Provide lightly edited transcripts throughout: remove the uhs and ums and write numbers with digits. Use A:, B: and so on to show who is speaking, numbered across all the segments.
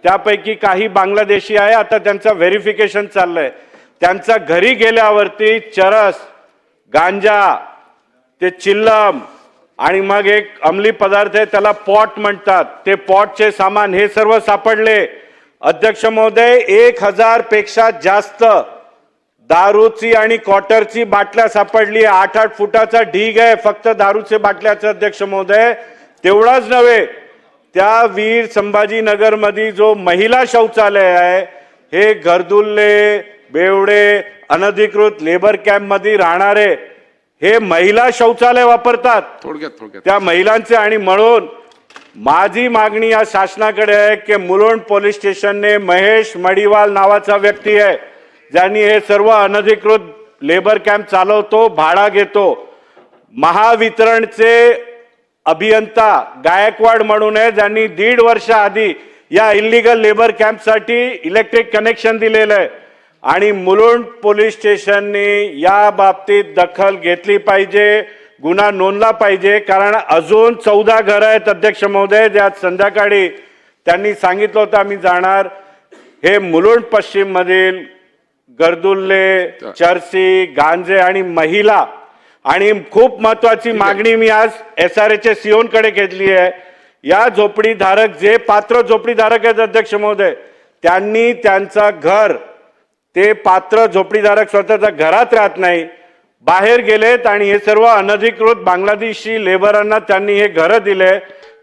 A: त्यापैकी काही बांगलादेशी आहे, आता त्यांचं व्हेरिफिकेशन चाललंय। त्यांच्या घरी गेल्यावरती चरस, गांजा, ते चिल्लम आणि मग एक अंमली पदार्थ आहे त्याला पॉट म्हणतात, ते पॉटचे सामान हे सर्व सापडले। अध्यक्ष महोदय, 1000 पेक्षा जास्त दारूची आणि क्वार्टरची बाटल्या सापडली। 8-8 फुटाचा ढीग आहे फक्त दारूचे बाटल्याचं। अध्यक्ष महोदय, तेवढाच नव्हे, त्या वीर संभाजीनगर मध्ये जो महिला शौचालय आहे, हे गर्दुल्ले, बेवडे, अनधिकृत लेबर कॅम्प मध्ये राहणारे हे महिला शौचालय वापरतात।
B: थोडक्यात
A: त्या महिलांचे आणि म्हणून माझी मागणी या शासनाकडे आहे की मुलुंड पोलीस स्टेशनने महेश मडिवाल नावाचा व्यक्ती आहे, ज्यांनी हे सर्व अनधिकृत लेबर कॅम्प चालवतो, भाडा घेतो। महावितरणचे अभियंता गायकवाड म्हणून आहे, ज्यांनी 1.5 वर्ष आधी या इल्लीगल लेबर कॅम्पसाठी इलेक्ट्रिक कनेक्शन दिलेलं आहे। आणि मुलुंड पोलीस स्टेशनने या बाबतीत दखल घेतली पाहिजे, गुन्हा नोंदला पाहिजे, कारण अजून 14 घर आहेत। अध्यक्ष महोदय, ज्यात संध्याकाळी त्यांनी सांगितलं होतं आम्ही जाणार। हे मुलुंड पश्चिम मधील गर्दुल्ले, चर्सी, गांजे आणि महिला। आणि खूप महत्वाची मागणी मी आज SRA सीओंकडे घेतली आहे, या झोपडीधारक जे पात्र झोपडीधारक आहेत अध्यक्ष महोदय, त्यांनी त्यांचा घर, ते पात्र झोपडीधारक स्वतःच्या घरात राहत नाही, बाहेर गेलेत आणि हे सर्व अनधिकृत बांगलादेशी लेबरांना त्यांनी हे घर दिले।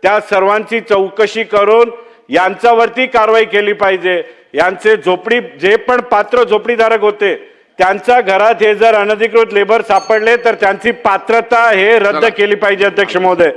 A: त्या सर्वांची चौकशी करून यांच्यावरती कारवाई केली पाहिजे। यांचे झोपडी जे पण पात्र झोपडीधारक होते त्यांच्या घरात हे जर अनधिकृत लेबर सापडले तर त्यांची पात्रता हे रद्द केली पाहिजे। अध्यक्ष महोदय।